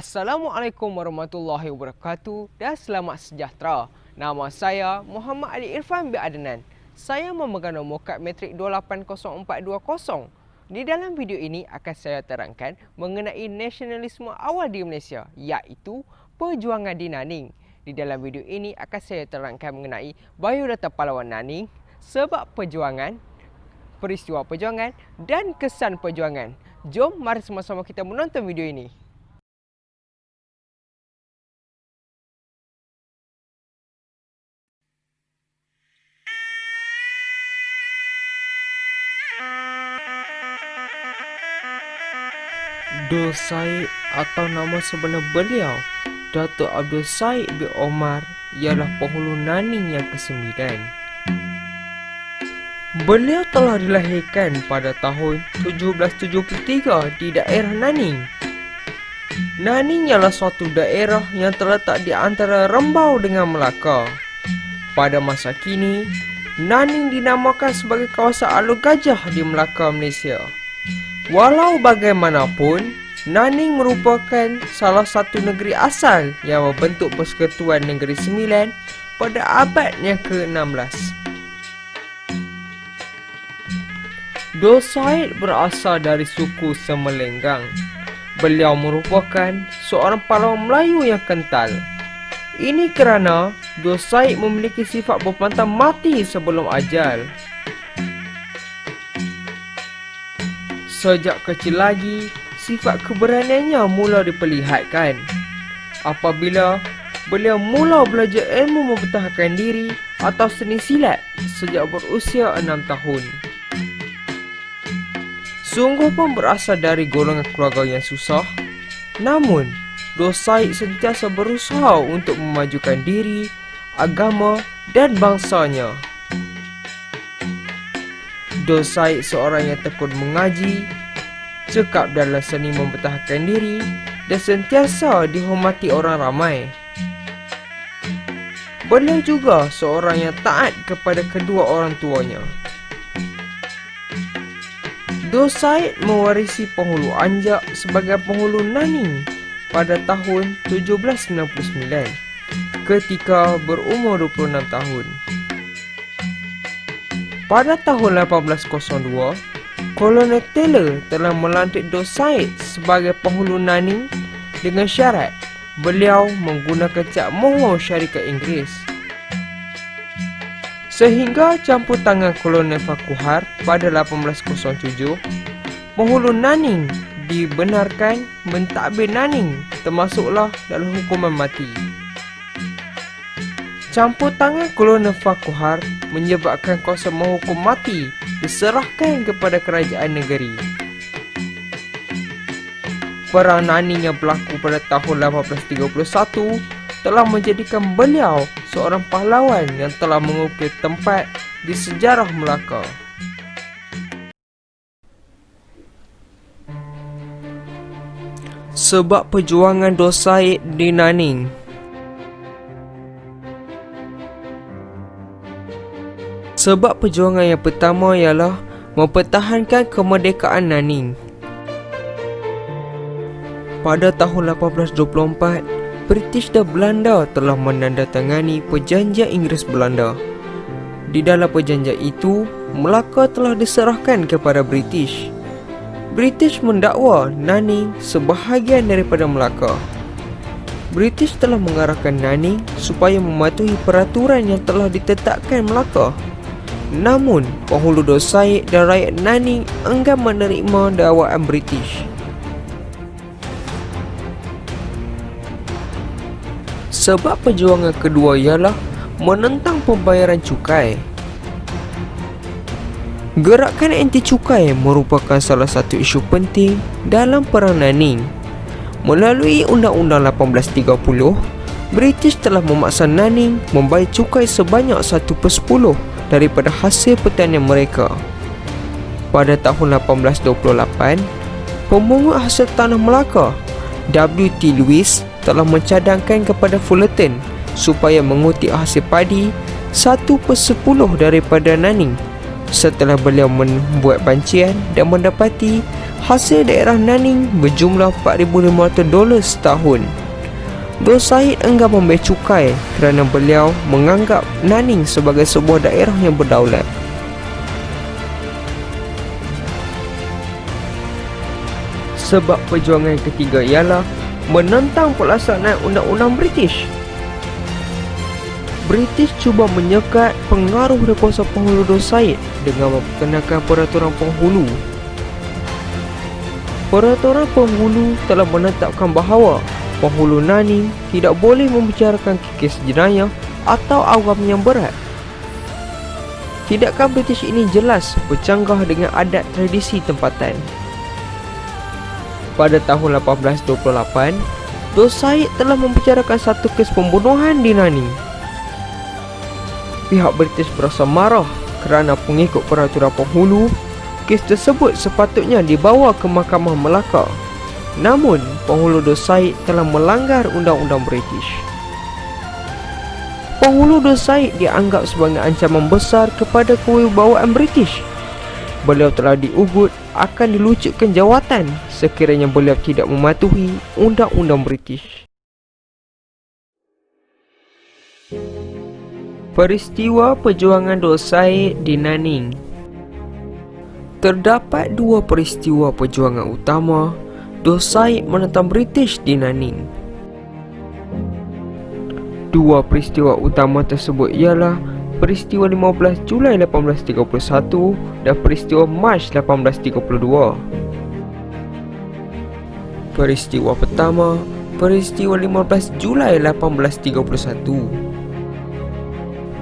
Assalamualaikum warahmatullahi wabarakatuh dan selamat sejahtera. Nama saya Muhammad Ali Irfan bin Adnan. Saya memegang nombor kad matrik 280420. Di dalam video ini akan saya terangkan mengenai nasionalisme awal di Malaysia, iaitu perjuangan di Naning. Di dalam video ini akan saya terangkan mengenai biodata pahlawan Naning, sebab perjuangan, peristiwa perjuangan dan kesan perjuangan. Jom mari sama-sama kita menonton video ini. Dul Said atau nama sebenar beliau, Datuk Abdul Said bin Omar, ialah penghulu Naning yang ke-9. Beliau telah dilahirkan pada tahun 1773 di daerah Naning. Naning ialah suatu daerah yang terletak di antara Rembau dengan Melaka. Pada masa kini, Naning dinamakan sebagai kawasan Alur Gajah di Melaka, Malaysia. Walau bagaimanapun, Naning merupakan salah satu negeri asal yang membentuk Persekutuan Negeri Sembilan pada abad yang ke-16. Dul Said berasal dari suku Semelenggang. Beliau merupakan seorang pahlawan Melayu yang kental. Ini kerana Dul Said memiliki sifat berpantang mati sebelum ajal. Sejak kecil lagi, sifat keberaniannya mula diperlihatkan. Apabila beliau mula belajar ilmu mempertahankan diri atau seni silat sejak berusia 6 tahun. Sungguh pun berasal dari golongan keluarga yang susah, namun Dul Said sentiasa berusaha untuk memajukan diri, agama dan bangsanya. Dul Said seorang yang tekun mengaji, cekap dalam seni mempertahankan diri dan sentiasa dihormati orang ramai. Beliau juga seorang yang taat kepada kedua orang tuanya. Dul Said mewarisi penghulu Anjak sebagai penghulu Naning pada tahun 1799 ketika berumur 26 tahun. Pada tahun 1802, Kolonel Taylor telah melantik Dul Said sebagai penghulu Naning dengan syarat beliau menggunakan cap mohon syarikat Inggeris. Sehingga campur tangan Kolonel Farquhar pada 1807, penghulu Naning dibenarkan mentadbir Naning, termasuklah dalam hukuman mati. Campur tangan Kolonel Farquhar menyebabkan kuasa menghukum mati diserahkan kepada kerajaan negeri. Perang Naning yang berlaku pada tahun 1831 telah menjadikan beliau seorang pahlawan yang telah mengukir tempat di sejarah Melaka. Sebab perjuangan Dul Said di Naning. Sebab perjuangan yang pertama ialah mempertahankan kemerdekaan Naning. Pada tahun 1824, British dan Belanda telah menandatangani perjanjian Inggeris-Belanda. Di dalam perjanjian itu, Melaka telah diserahkan kepada British. British mendakwa Naning sebahagian daripada Melaka. British telah mengarahkan Naning supaya mematuhi peraturan yang telah ditetapkan Melaka. Namun, penghulu Dul Said dan rakyat Naning enggan menerima dakwaan British. Sebab perjuangan kedua ialah menentang pembayaran cukai. Gerakan anti cukai merupakan salah satu isu penting dalam Perang Naning. Melalui Undang-Undang 1830, British telah memaksa Naning membayar cukai sebanyak 1/10 daripada hasil pertanian mereka. Pada tahun 1828, pemungut hasil tanah Melaka, W.T. Lewis, telah mencadangkan kepada Fullerton supaya mengutip hasil padi 1/10 daripada Naning. Setelah beliau membuat bancian dan mendapati Hasil daerah Nanning berjumlah $4,500 setahun. Dor Said enggan membayar cukai kerana beliau menganggap Nanning sebagai sebuah daerah yang berdaulat. Sebab perjuangan ketiga ialah menentang pelaksanaan undang-undang British. British cuba menyekat pengaruh dan kuasa penghulu Dor Said dengan memperkenalkan peraturan penghulu. Peraturan penghulu telah menetapkan bahawa penghulu Nanning tidak boleh membicarakan kes jenayah atau awam yang berat. Tindakan British ini jelas bercanggah dengan adat tradisi tempatan. Pada tahun 1828, Dor Said telah membicarakan satu kes pembunuhan di Nanning. Pihak British berasa marah kerana pengikut peraturan penghulu, kes tersebut sepatutnya dibawa ke Mahkamah Melaka. Namun, penghulu Dor Said telah melanggar undang-undang British. Penghulu Dor Said dianggap sebagai ancaman besar kepada kewibawaan British. Beliau telah diugut akan dilucutkan jawatan sekiranya beliau tidak mematuhi undang-undang British. Peristiwa perjuangan Dor Said di Nanning. Terdapat dua peristiwa perjuangan utama Dor Said menentang British di Nanning. Dua peristiwa utama tersebut ialah peristiwa 15 Julai 1831 dan peristiwa Mac 1832. Peristiwa pertama, peristiwa 15 Julai 1831.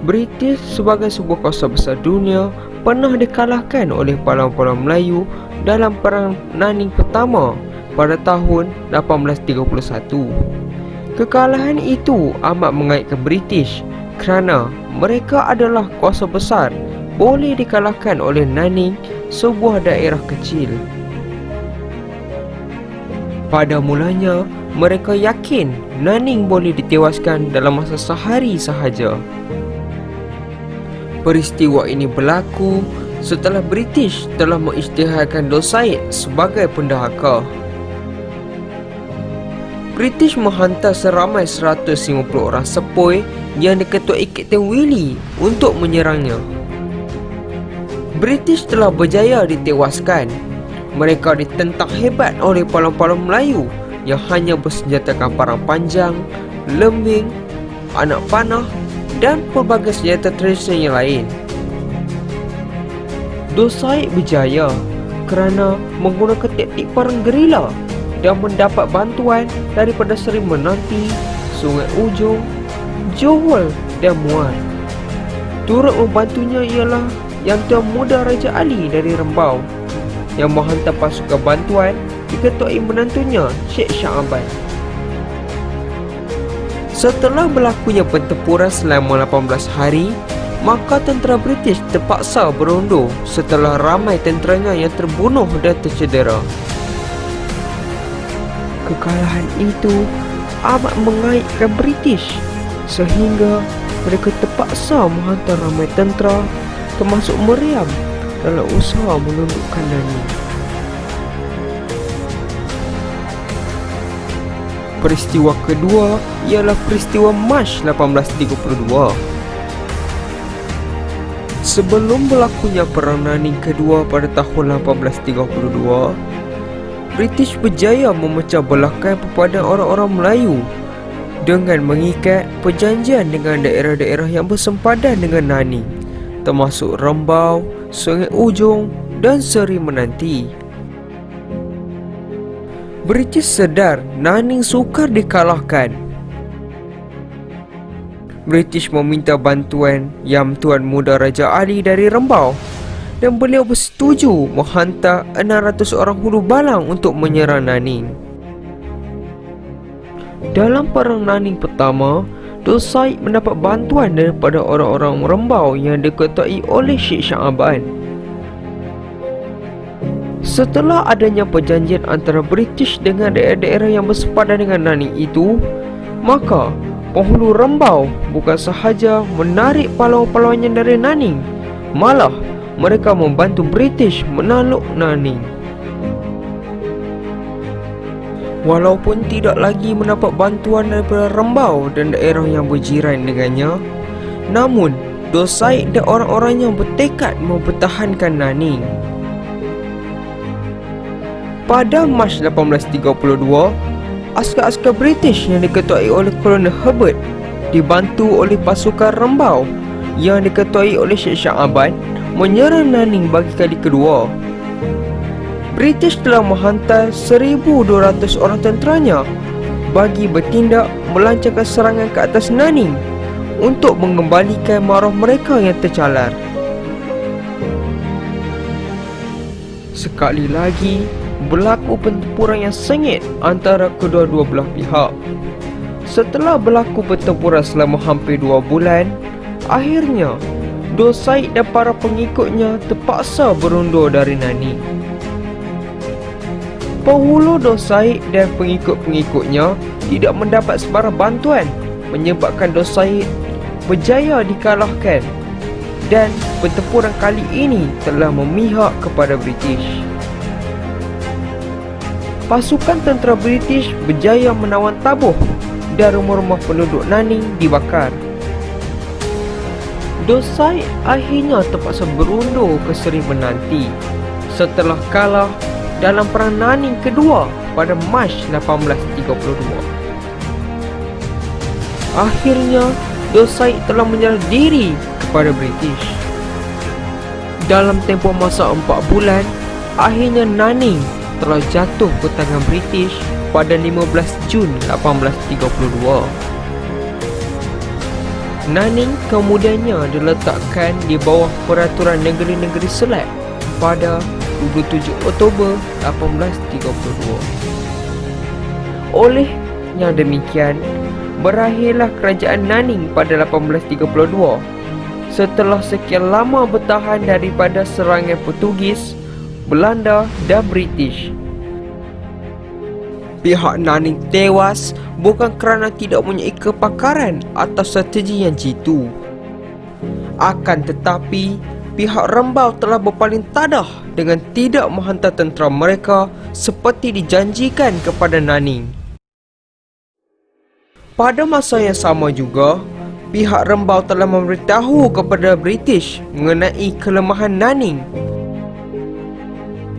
British sebagai sebuah kuasa besar dunia pernah dikalahkan oleh pahlawan-pahlawan Melayu dalam Perang Nanning pertama pada tahun 1831. Kekalahan itu amat mengaitkan British kerana mereka adalah kuasa besar boleh dikalahkan oleh Nanning, sebuah daerah kecil. Pada mulanya, mereka yakin Nanning boleh ditewaskan dalam masa sehari sahaja. Peristiwa ini berlaku setelah British telah mengisytiharkan Dor Said sebagai pendahaka. British menghantar seramai 150 orang sepoi yang diketuai Kapten Willie untuk menyerangnya. British telah berjaya ditewaskan. Mereka ditentang hebat oleh pahlawan-pahlawan Melayu yang hanya bersenjatakan parang panjang, lembing, anak panah dan pelbagai senjata tradisional yang lain. Dor Said berjaya kerana menggunakan taktik perang gerila dan mendapat bantuan daripada Seri Menanti, Sungai Ujong, Johor dan Muar. Turut membantunya ialah Yang Tuan Muda Raja Ali dari Rembau yang menghantar pasukan bantuan diketuai menantunya Sheikh Shah-Aban. Setelah berlakunya pertempuran selama 18 hari, maka tentera British terpaksa berundur setelah ramai tenteranya yang terbunuh dan tercedera. Kekalahan itu amat mengaitkan British sehingga mereka terpaksa menghantar ramai tentera termasuk meriam dalam usaha menundukkan Nanning. Peristiwa kedua ialah peristiwa Mac 1832. Sebelum berlakunya Perang Nanning kedua pada tahun 1832, British berjaya memecah belahkan perpaduan orang-orang Melayu dengan mengikat perjanjian dengan daerah-daerah yang bersempadan dengan Nanning, termasuk Rembau, Sungai Ujong dan Seri Menanti. British sedar Nanning sukar dikalahkan. British meminta bantuan Yang Tuan Muda Raja Ali dari Rembau dan beliau bersetuju menghantar 600 orang hulu balang untuk menyerang Nanning. Dalam Perang Nanning pertama, Dor Said mendapat bantuan daripada orang-orang Rembau yang diketuai oleh Sheikh Shah-Aban. Setelah adanya perjanjian antara British dengan daerah-daerah yang bersepadan dengan Nanning itu, maka penghulu Rembau bukan sahaja menarik pahlawan-pahlawannya dari Nanning, malah mereka membantu British menakluk Nanning. Walaupun tidak lagi mendapat bantuan daripada Rembau dan daerah yang berjiran dengannya, namun Dos Said dan orang-orangnya bertekad mempertahankan Nanning. Pada Mac 1832, askar-askar British yang diketuai oleh Kolonel Herbert dibantu oleh pasukan Rembau yang diketuai oleh Sheikh Shah Aban menyerang Nanning bagi kali kedua. British telah menghantar 1,200 orang tenteranya bagi bertindak melancarkan serangan ke atas Nanning untuk mengembalikan maruah mereka yang tercalar. Sekali lagi, berlaku pertempuran yang sengit antara kedua-dua belah pihak. Setelah berlaku pertempuran selama hampir 2 bulan, akhirnya Dos Said dan para pengikutnya terpaksa berundur dari Nanning. Penghulu Dos Said dan pengikut-pengikutnya tidak mendapat sebarang bantuan, menyebabkan Dos Said berjaya dikalahkan dan pertempuran kali ini telah memihak kepada British. Pasukan tentera British berjaya menawan tabuh dan rumah-rumah penduduk Nanning dibakar. Dos Said akhirnya terpaksa berundur ke Seri Menanti setelah kalah dalam Perang Nanning kedua pada Mac 1832. Akhirnya, Dos Said telah menyerah diri kepada British. Dalam tempoh masa 4 bulan, akhirnya Nanning telah jatuh ke tangan British pada 15 Jun 1832. Nanning kemudiannya diletakkan di bawah Peraturan Negeri-Negeri Selat pada 27 Oktober 1832. Olehnya demikian, berakhirlah kerajaan Nanning pada 1832 setelah sekian lama bertahan daripada serangan Portugis, Belanda dan British. Pihak Nanning tewas bukan kerana tidak mempunyai kepakaran atau strategi yang jitu. Akan tetapi, pihak Rembau telah berpaling tadah dengan tidak menghantar tentera mereka seperti dijanjikan kepada Nanning. Pada masa yang sama juga, pihak Rembau telah memberitahu kepada British mengenai kelemahan Nanning.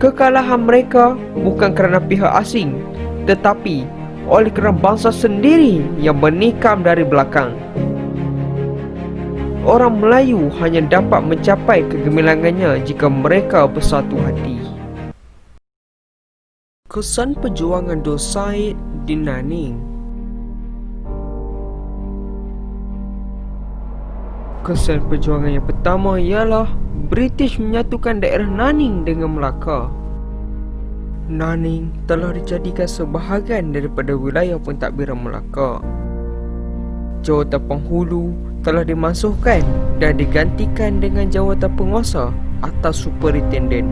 Kekalahan mereka bukan kerana pihak asing, tetapi oleh kerana bangsa sendiri yang menikam dari belakang. Orang Melayu hanya dapat mencapai kegemilangannya jika mereka bersatu hati. Kesan perjuangan Dos Said di Nanning. Kesan perjuangan yang pertama ialah British menyatukan daerah Nanning dengan Melaka. Nanning telah dijadikan sebahagian daripada wilayah pentadbiran Melaka. Jawatan penghulu telah dimasukkan dan digantikan dengan jawatan penguasa atau superintendent.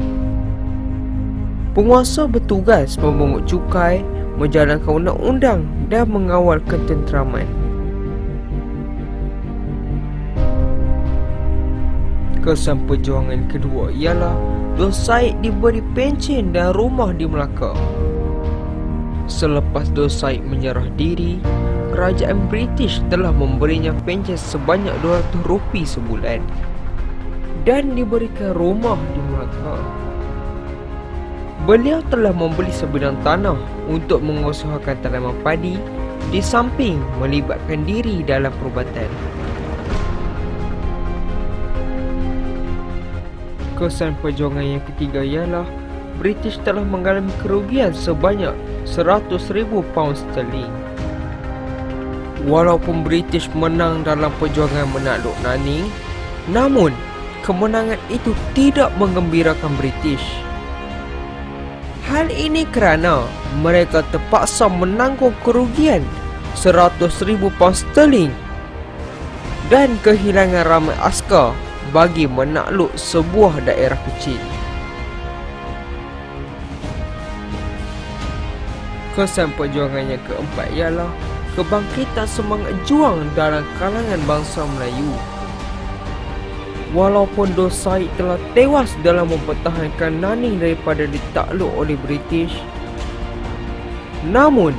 Penguasa bertugas memungut cukai, menjalankan undang-undang dan mengawal ketenteraman. Kesan perjuangan kedua ialah Dos Said diberi pencen dan rumah di Melaka. Selepas Dos Said menyerah diri, kerajaan British telah memberinya pencen sebanyak RM200 sebulan dan diberikan rumah di Melaka. Beliau telah membeli sebidang tanah untuk mengusahakan tanaman padi di samping melibatkan diri dalam perubatan. Kesan perjuangan yang ketiga ialah British telah mengalami kerugian sebanyak £100,000. Walaupun British menang dalam perjuangan menakluk Nanning, namun kemenangan itu tidak menggembirakan British. Hal ini kerana mereka terpaksa menanggung kerugian £100,000 dan kehilangan ramai askar bagi menakluk sebuah daerah kecil. Kesan perjuangan yang keempat ialah kebangkitan semangat juang dalam kalangan bangsa Melayu. Walaupun Dos Said telah tewas dalam mempertahankan Nanning daripada ditakluk oleh British, Namun,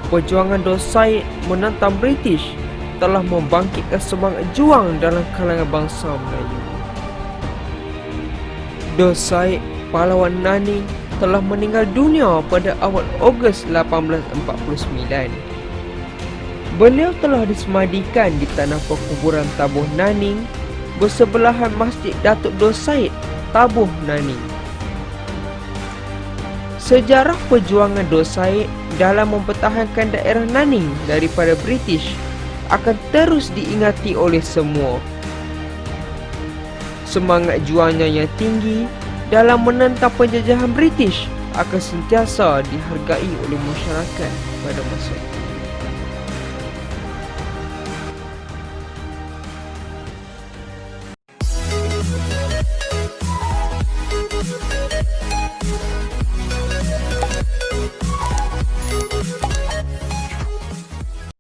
perjuangan Dos Said menentang British telah membangkitkan semangat juang dalam kalangan bangsa Melayu. Dos Said, pahlawan Naning, telah meninggal dunia pada awal Ogos 1849. Beliau telah disemadikan di tanah perkuburan Tabuh Naning bersebelahan Masjid Datuk Dos Said, Tabuh Naning. Sejarah perjuangan Dos Said dalam mempertahankan daerah Naning daripada British akan terus diingati oleh semua. Semangat juangnya yang tinggi dalam menentang penjajahan British akan sentiasa dihargai oleh masyarakat pada masa itu.